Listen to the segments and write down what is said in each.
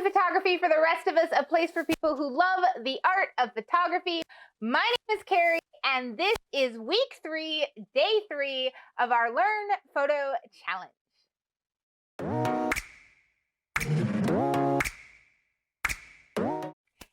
photography for the rest of us, a place for people who love the art of photography. My name is Carrie, and this is week 3, day 3 of our Learn Photo Challenge.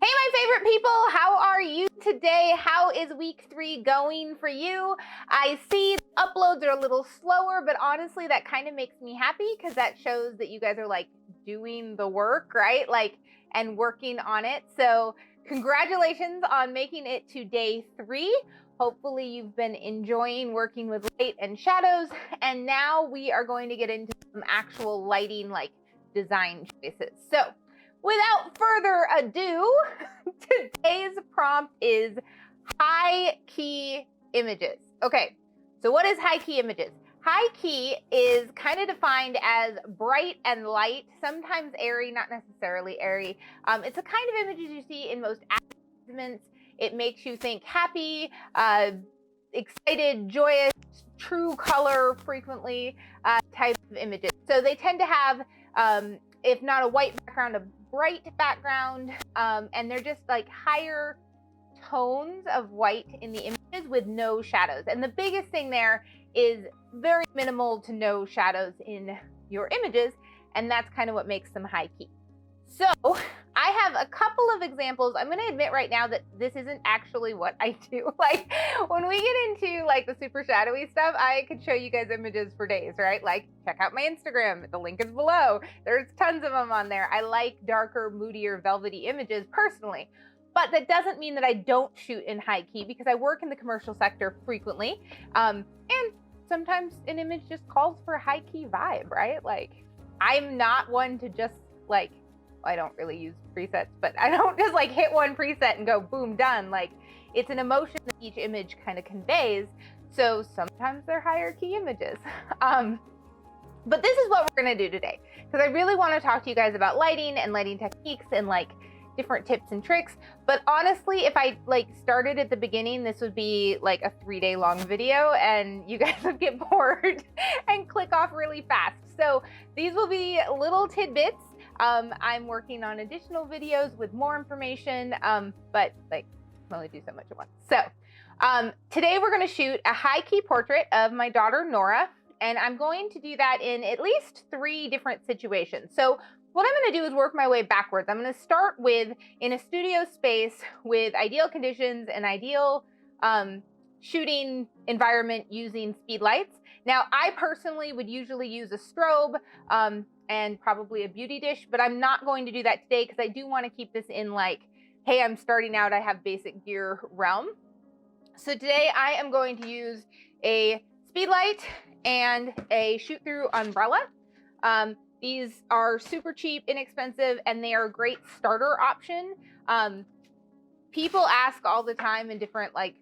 Hey, my favorite people, how are you today? How is week 3 going for you? I see uploads are a little slower, but honestly, that kind of makes me happy because that shows that you guys are like doing the work, right? And working on it. So congratulations on making it to day 3. Hopefully you've been enjoying working with light and shadows. And now we are going to get into some actual lighting, like design choices. So without further ado, today's prompt is high key images. Okay, so what is high key images? High key is kind of defined as bright and light, sometimes airy, not necessarily airy. It's a kind of images you see in most advertisements. It makes you think happy, excited, joyous, true color frequently type of images. So they tend to have, if not a white background, a bright background, and they're just like higher tones of white in the images with no shadows. And the biggest thing there is very minimal to no shadows in your images, and that's kind of what makes them high key. So I have a couple of examples. I'm going to admit right now that this isn't actually what I do. Like when we get into like the super shadowy stuff, I could show you guys images for days, right? Like check out my Instagram. The link is below. There's tons of them on there. I like darker, moodier, velvety images personally. But that doesn't mean that I don't shoot in high key because I work in the commercial sector frequently. And sometimes an image just calls for a high key vibe, right? Like I'm not one to just like, I don't really use presets, but I don't just like hit one preset and go boom, done. Like it's an emotion that each image kind of conveys. So sometimes they're higher key images. But this is what we're gonna do today because I really want to talk to you guys about lighting and lighting techniques and like different tips and tricks. But honestly, if I like started at the beginning, this would be like a 3-day long video and you guys would get bored and click off really fast. So these will be little tidbits. I'm working on additional videos with more information, but like I can only do so much at once. So today we're going to shoot a high key portrait of my daughter Nora, and I'm going to do that in at least 3 different situations. So what I'm going to do is work my way backwards. I'm going to start with in a studio space with ideal conditions and ideal shooting environment using speed lights. Now, I personally would usually use a strobe and probably a beauty dish, but I'm not going to do that today because I do want to keep this in like, hey, I'm starting out, I have basic gear realm. So today I am going to use a speed light and a shoot through umbrella. These are super cheap, inexpensive, and they are a great starter option. People ask all the time in different like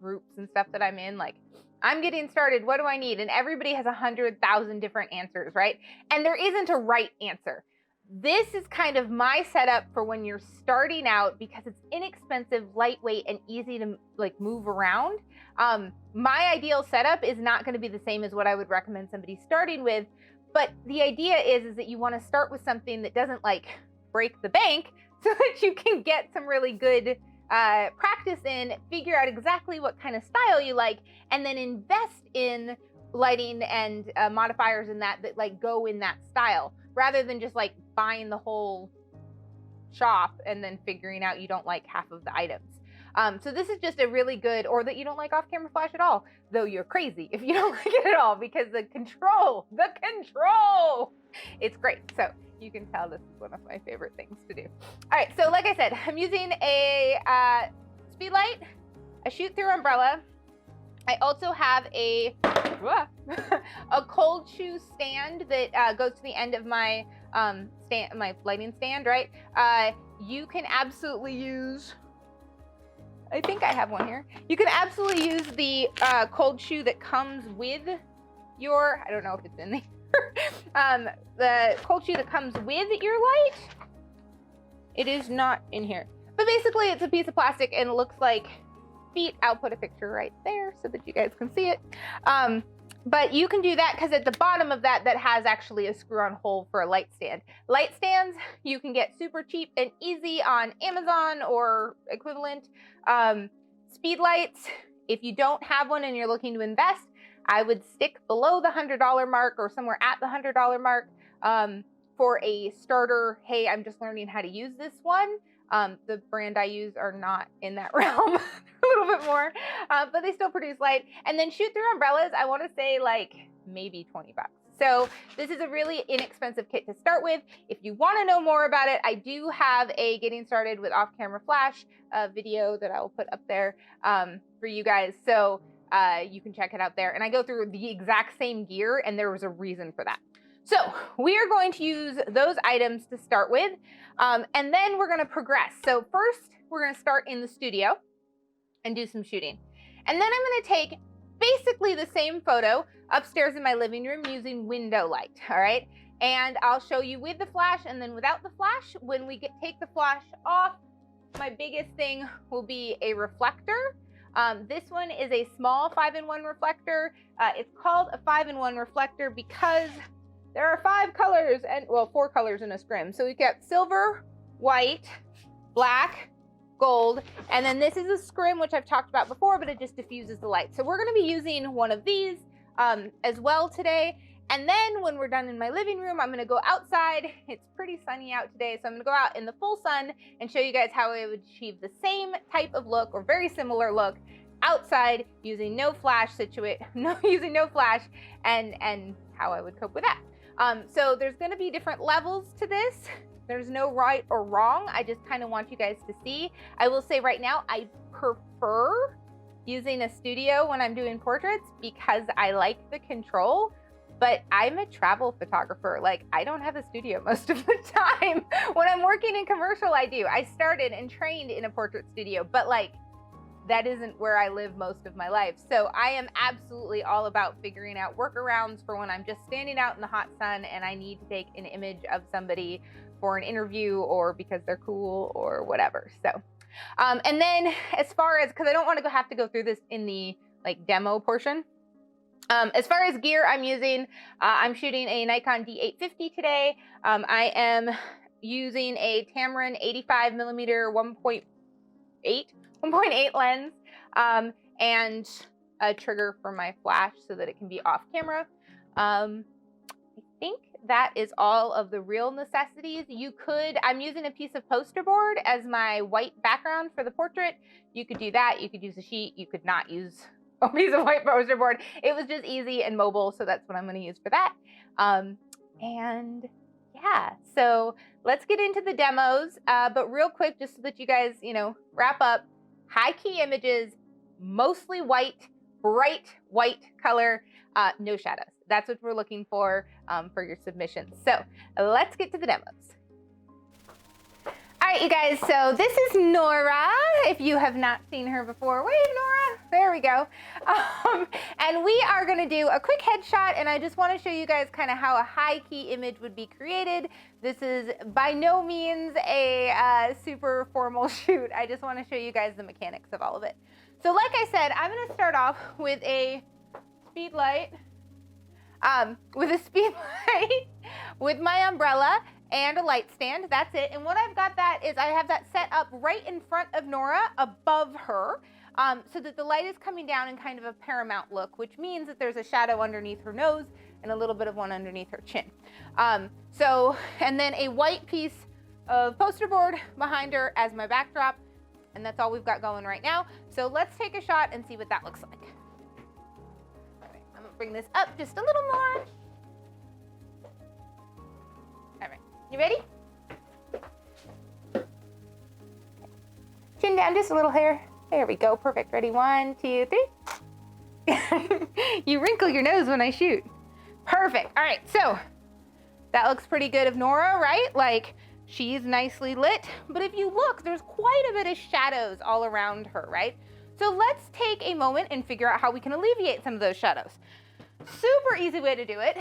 groups and stuff that I'm in, like, I'm getting started, what do I need? And everybody has 100,000 different answers, right? And there isn't a right answer. This is kind of my setup for when you're starting out because it's inexpensive, lightweight, and easy to like move around. My ideal setup is not going to be the same as what I would recommend somebody starting with. But the idea is that you want to start with something that doesn't like break the bank so that you can get some really good practice in, figure out exactly what kind of style you like, and then invest in lighting and modifiers in that like go in that style, rather than just like buying the whole shop and then figuring out you don't like half of the items. So this is just a really good, or that you don't like off-camera flash at all, though you're crazy if you don't like it at all, because the control, it's great. So you can tell this is one of my favorite things to do. All right, so like I said, I'm using a speed light, a shoot through umbrella. I also have a cold shoe stand that goes to the end of my my lighting stand, right? You can absolutely use, I think I have one here. You can absolutely use the cold shoe that comes with your, I don't know if it's in there, the cold shoe that comes with your light. It is not in here. But basically it's a piece of plastic and it looks like feet. I'll put a picture right there so that you guys can see it. But you can do that because at the bottom of that has actually a screw-on hole for a light stand. Light stands you can get super cheap and easy on Amazon or equivalent. Speed lights, if you don't have one and you're looking to invest, I would stick below the $100 mark or somewhere at the $100 mark for a starter. Hey, I'm just learning how to use this one. The brand I use are not in that realm, a little bit more, but they still produce light. And then shoot through umbrellas, I want to say like maybe 20 bucks. So this is a really inexpensive kit to start with. If you want to know more about it, I do have a getting started with off-camera flash video that I will put up there for you guys. So you can check it out there. And I go through the exact same gear, and there was a reason for that. So we are going to use those items to start with, and then we're going to progress. So first, we're going to start in the studio and do some shooting. And then I'm going to take basically the same photo upstairs in my living room using window light, all right? And I'll show you with the flash and then without the flash. When we take the flash off, my biggest thing will be a reflector. This one is a small 5-in-1 reflector. It's called a 5-in-1 reflector because there are 5 colors and, well, 4 colors in a scrim. So we've got silver, white, black, gold, and then this is a scrim, which I've talked about before, but it just diffuses the light. So we're gonna be using one of these as well today. And then when we're done in my living room, I'm gonna go outside. It's pretty sunny out today, so I'm gonna go out in the full sun and show you guys how I would achieve the same type of look or very similar look outside using no flash using no flash and how I would cope with that. So there's going to be different levels to this. There's no right or wrong. I just kind of want you guys to see. I will say right now, I prefer using a studio when I'm doing portraits because I like the control, but I'm a travel photographer. Like, I don't have a studio most of the time. When I'm working in commercial, I do. I started and trained in a portrait studio, but like, that isn't where I live most of my life. So I am absolutely all about figuring out workarounds for when I'm just standing out in the hot sun and I need to take an image of somebody for an interview or because they're cool or whatever. So, and then as far as, cause I don't want to have to go through this in the like demo portion. As far as gear I'm using, I'm shooting a Nikon D850 today. I am using a Tamron 85mm 1.8 lens, and a trigger for my flash so that it can be off camera. I think that is all of the real necessities. I'm using a piece of poster board as my white background for the portrait. You could do that. You could use a sheet. You could not use a piece of white poster board. It was just easy and mobile, so that's what I'm going to use for that. And yeah, so let's get into the demos. But real quick, just so that you guys, wrap up. High key images, mostly white, bright white color, no shadows. That's what we're looking for your submissions. So let's get to the demos. All right, you guys, so this is Nora. If you have not seen her before, wave, Nora. There we go. And we are gonna do a quick headshot, and I just wanna show you guys kind of how a high key image would be created. This is by no means a super formal shoot. I just wanna show you guys the mechanics of all of it. So like I said, I'm gonna start off with a speed light, with my umbrella, and a light stand. That's it. And what I've got that is I have that set up right in front of Nora, above her, so that the light is coming down in kind of a paramount look, which means that there's a shadow underneath her nose and a little bit of one underneath her chin. And then a white piece of poster board behind her as my backdrop. And that's all we've got going right now. So let's take a shot and see what that looks like. All right, I'm gonna bring this up just a little more. All right, you ready? Chin down just a little hair. There we go, perfect. Ready, 1, 2, 3. You wrinkle your nose when I shoot. Perfect, all right, so that looks pretty good of Nora, right? Like, she's nicely lit, but if you look, there's quite a bit of shadows all around her, right? So let's take a moment and figure out how we can alleviate some of those shadows. Super easy way to do it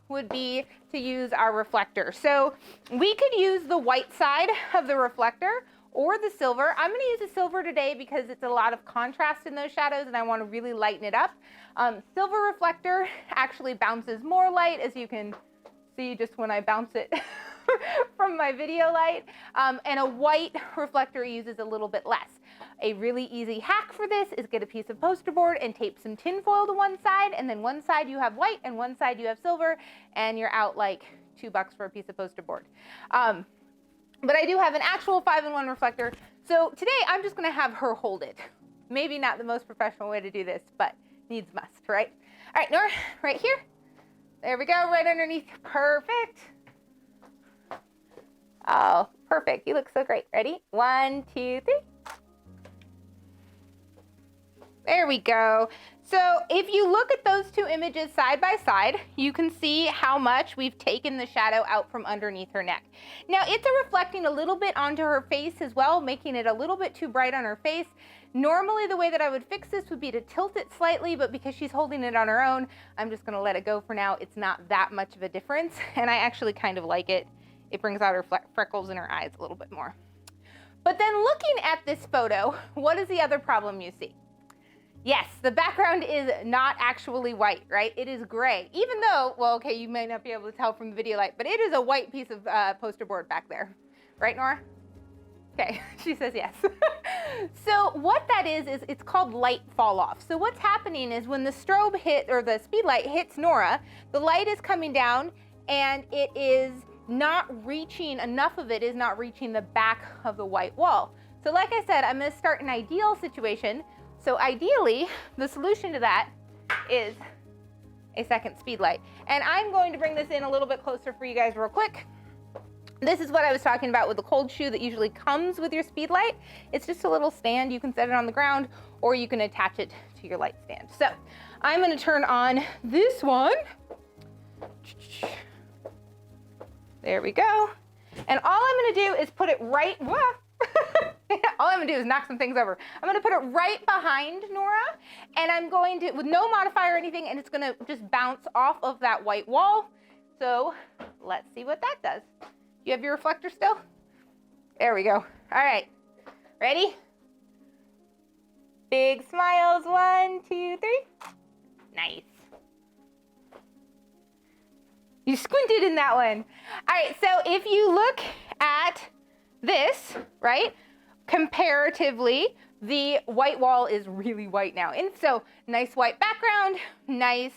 would be to use our reflector. So we could use the white side of the reflector, or the silver. I'm going to use the silver today because it's a lot of contrast in those shadows and I want to really lighten it up. Silver reflector actually bounces more light, as you can see just when I bounce it from my video light. And a white reflector uses a little bit less. A really easy hack for this is get a piece of poster board and tape some tin foil to one side, and then one side you have white and one side you have silver, and you're out like $2 for a piece of poster board. But I do have an actual 5-in-1 reflector, so today I'm just gonna have her hold it. Maybe not the most professional way to do this, but needs must, right? All right, Nora, right here. There we go, right underneath. Perfect. Oh, perfect. You look so great. Ready? 1, 2, 3. There we go. So if you look at those two images side by side, you can see how much we've taken the shadow out from underneath her neck. Now it's reflecting a little bit onto her face as well, making it a little bit too bright on her face. Normally the way that I would fix this would be to tilt it slightly, but because she's holding it on her own, I'm just gonna let it go for now. It's not that much of a difference, and I actually kind of like it. It brings out her freckles in her eyes a little bit more. But then looking at this photo, what is the other problem you see? Yes, the background is not actually white, right? It is gray, even though, well, okay, you may not be able to tell from the video light, but it is a white piece of poster board back there. Right, Nora? Okay, she says yes. So what that is it's called light fall off. So what's happening is when the strobe hit, or the speed light hits Nora, the light is coming down and it is not reaching, enough of it is not reaching the back of the white wall. So like I said, I'm gonna start an ideal situation. So ideally, the solution to that is a second speed light. And I'm going to bring this in a little bit closer for you guys real quick. This is what I was talking about with the cold shoe that usually comes with your speed light. It's just a little stand. You can set it on the ground or you can attach it to your light stand. So I'm gonna turn on this one. There we go. And all I'm gonna do is put it right, all I'm gonna do is knock some things over. I'm gonna put it right behind Nora, and I'm going to, with no modifier or anything, and it's gonna just bounce off of that white wall. So let's see what that does. You have your reflector still? There we go. All right, ready? Big smiles, 1, 2, 3. Nice. You squinted in that one. All right, so if you look at this, right? Comparatively, the white wall is really white now. And so nice white background, nice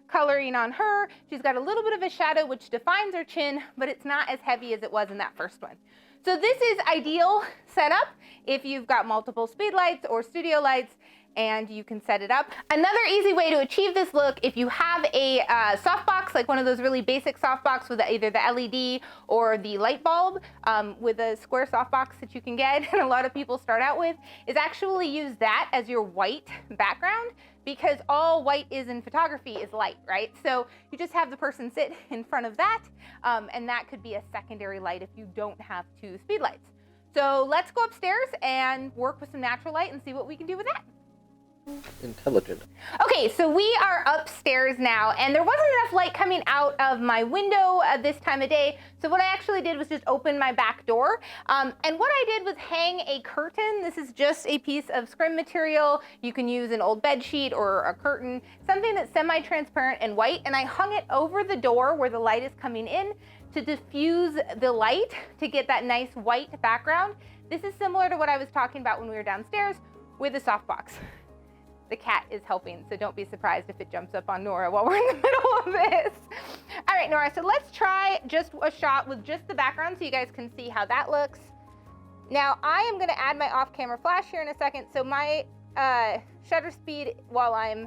coloring on her. She's got a little bit of a shadow which defines her chin, but it's not as heavy as it was in that first one. So this is ideal setup if you've got multiple speed lights or studio lights and you can set it up. Another easy way to achieve this look, if you have a softbox, like one of those really basic softbox with either the LED or the light bulb, with a square softbox that you can get, and a lot of people start out with, is actually use that as your white background, because all white is in photography is light, right? So you just have the person sit in front of that, and that could be a secondary light if you don't have two speed lights. So let's go upstairs and work with some natural light and see what we can do with that. Intelligent. Okay, so we are upstairs now, and there wasn't enough light coming out of my window this time of day, so what I actually did was just open my back door, and what I did was hang a curtain. This is just a piece of scrim material. You can use an old bed sheet or a curtain, something that's semi-transparent and white, and I hung it over the door where the light is coming in to diffuse the light to get that nice white background. This is similar to what I was talking about when we were downstairs with a softbox. The cat is helping, so don't be surprised if it jumps up on Nora while we're in the middle of this. All right, Nora, so let's try just a shot with just the background so you guys can see how that looks. Now, I am gonna add my off-camera flash here in a second, so my shutter speed while I'm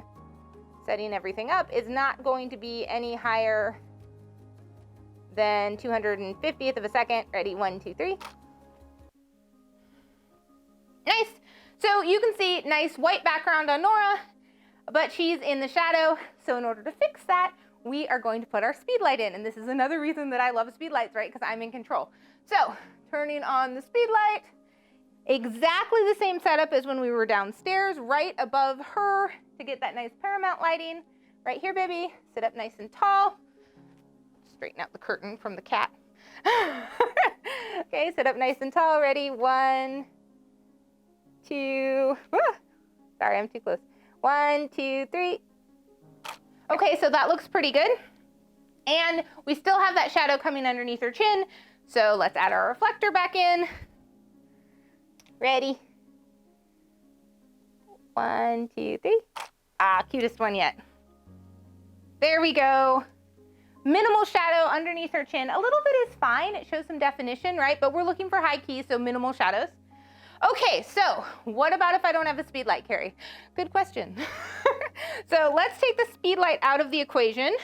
setting everything up is not going to be any higher than 250th of a second. Ready, 1, 2, 3. Nice. So you can see nice white background on Nora, but she's in the shadow. So in order to fix that, we are going to put our speed light in. And this is another reason that I love speed lights, right? Because I'm in control. So turning on the speed light, exactly the same setup as when we were downstairs, right above her to get that nice paramount lighting. Right here, baby, sit up nice and tall. Straighten out the curtain from the cat. Okay, Okay, sit up nice and tall. Ready? 1, 2. Sorry, I'm too close. 1, 2, 3. Okay, so that looks pretty good. And we still have that shadow coming underneath her chin. So let's add our reflector back in. Ready? 1, 2, 3. Ah, cutest one yet. There we go. Minimal shadow underneath her chin. A little bit is fine. It shows some definition, right? But we're looking for high key, so minimal shadows. Okay, so what about if I don't have a speed light, Carrie? Good question. So let's take the speed light out of the equation.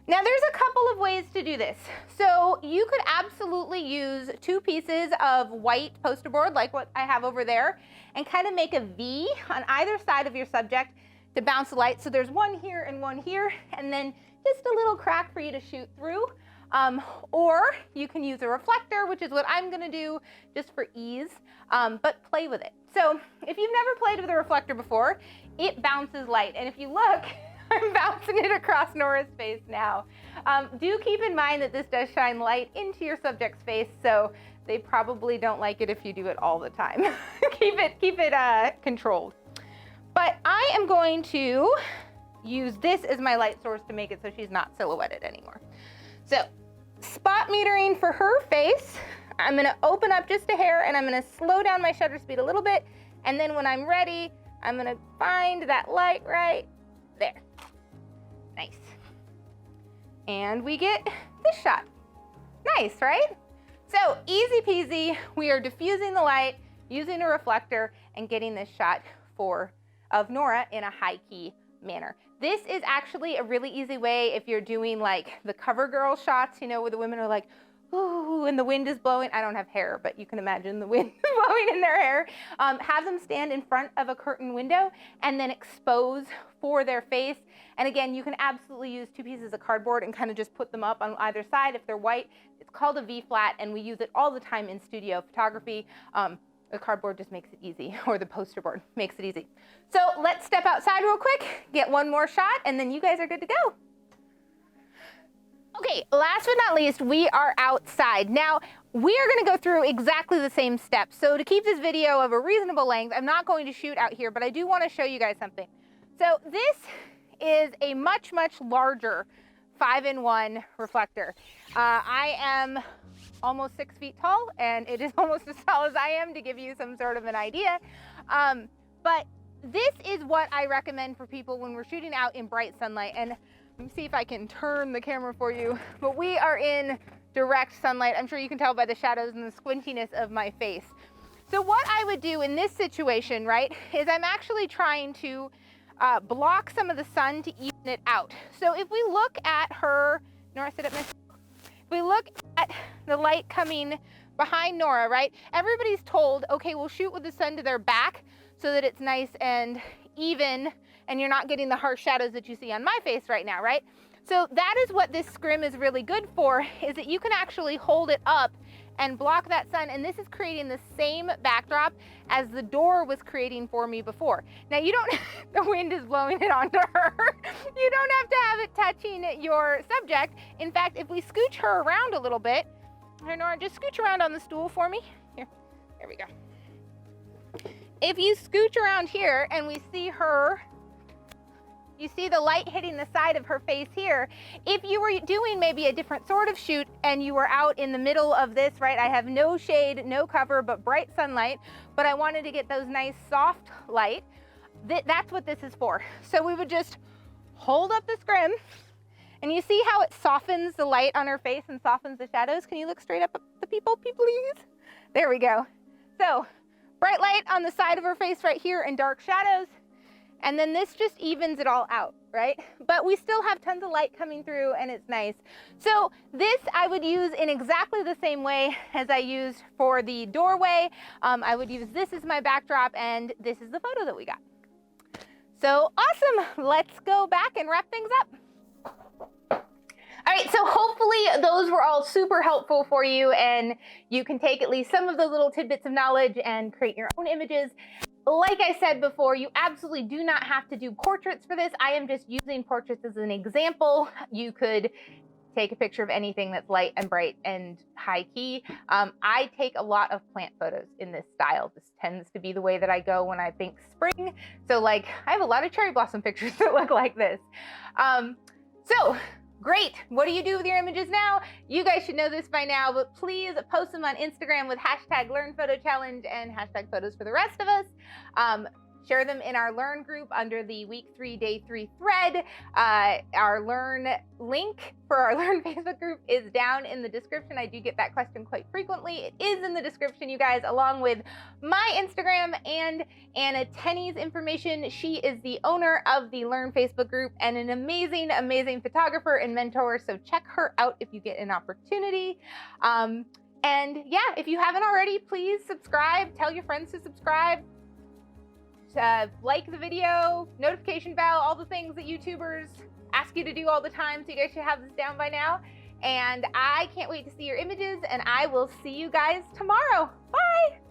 Now there's a couple of ways to do this. So you could absolutely use 2 pieces of white poster board like what I have over there and kind of make a V on either side of your subject to bounce the light. So there's one here and one here, and then just a little crack for you to shoot through. Or you can use a reflector, which is what I'm gonna do just for ease, but play with it. So if you've never played with a reflector before, it bounces light. And if you look, I'm bouncing it across Nora's face now. Do keep in mind that this does shine light into your subject's face, so they probably don't like it if you do it all the time. keep it controlled. But I am going to use this as my light source to make it so she's not silhouetted anymore. So spot metering for her face. I'm gonna open up just a hair and I'm gonna slow down my shutter speed a little bit. And then when I'm ready, I'm gonna find that light right there. Nice. And we get this shot. Nice, right? So easy peasy, we are diffusing the light, using a reflector, and getting this shot of Nora in a high key manner. This is actually a really easy way if you're doing like the cover girl shots, you know, where the women are like, ooh, and the wind is blowing. I don't have hair, but you can imagine the wind blowing in their hair. Have them stand in front of a curtain window and then expose for their face. And again, you can absolutely use 2 pieces of cardboard and kind of just put them up on either side. If they're white, it's called a V-flat, and we use it all the time in studio photography. The cardboard just makes it easy, or the poster board makes it easy. So let's step outside real quick, get one more shot, and then you guys are good to go. Okay, last but not least, we are outside. Now, we are gonna go through exactly the same steps. So to keep this video of a reasonable length, I'm not going to shoot out here, but I do wanna show you guys something. So this is a much, much larger 5-in-1 reflector. I am almost 6 feet tall, and it is almost as tall as I am to give you some sort of an idea. But this is what I recommend for people when we're shooting out in bright sunlight. And let me see if I can turn the camera for you, but we are in direct sunlight. I'm sure you can tell by the shadows and the squintiness of my face. So what I would do in this situation, right, is I'm actually trying to block some of the sun to even it out. So if we look at her, Nora, sit up next. If we look at the light coming behind Nora, right, everybody's told, okay, we'll shoot with the sun to their back so that it's nice and even and you're not getting the harsh shadows that you see on my face right now, right? So that is what this scrim is really good for, is that you can actually hold it up and block that sun, and this is creating the same backdrop as the door was creating for me before. Now you don't, the wind is blowing it onto her. You don't have to have it touching your subject. In fact, if we scooch her around a little bit, here, Nora, just scooch around on the stool for me. Here we go. If you scooch around here and we see her, you see the light hitting the side of her face here. If you were doing maybe a different sort of shoot and you were out in the middle of this, right? I have no shade, no cover, but bright sunlight, but I wanted to get those nice soft light. That's what this is for. So we would just hold up the scrim, and you see how it softens the light on her face and softens the shadows? Can you look straight up at the people, please? There we go. So bright light on the side of her face right here and dark shadows. And then this just evens it all out, right? But we still have tons of light coming through, and it's nice. So this I would use in exactly the same way as I used for the doorway. I would use this as my backdrop, and this is the photo that we got. So awesome, let's go back and wrap things up. All right, so hopefully those were all super helpful for you, and you can take at least some of those little tidbits of knowledge and create your own images. Like I said before, you absolutely do not have to do portraits for this. I am just using portraits as an example. You could take a picture of anything that's light and bright and high key. I take a lot of plant photos in this style. This tends to be the way that I go when I think spring. So like, I have a lot of cherry blossom pictures that look like this. So great. What do you do with your images now? You guys should know this by now, but please post them on Instagram with hashtag #LearnPhotoChallenge and hashtag photos for the rest of us. Share them in our Learn group under the week 3, day 3 thread. Our Learn link for our Learn Facebook group is down in the description. I do get that question quite frequently. It is in the description, you guys, along with my Instagram and Anna Tenne's information. She is the owner of the Learn Facebook group and an amazing, amazing photographer and mentor. So check her out if you get an opportunity. And yeah, if you haven't already, please subscribe. Tell your friends to subscribe. Like the video, notification bell, all the things that YouTubers ask you to do all the time. So you guys should have this down by now. And I can't wait to see your images, and I will see you guys tomorrow. Bye.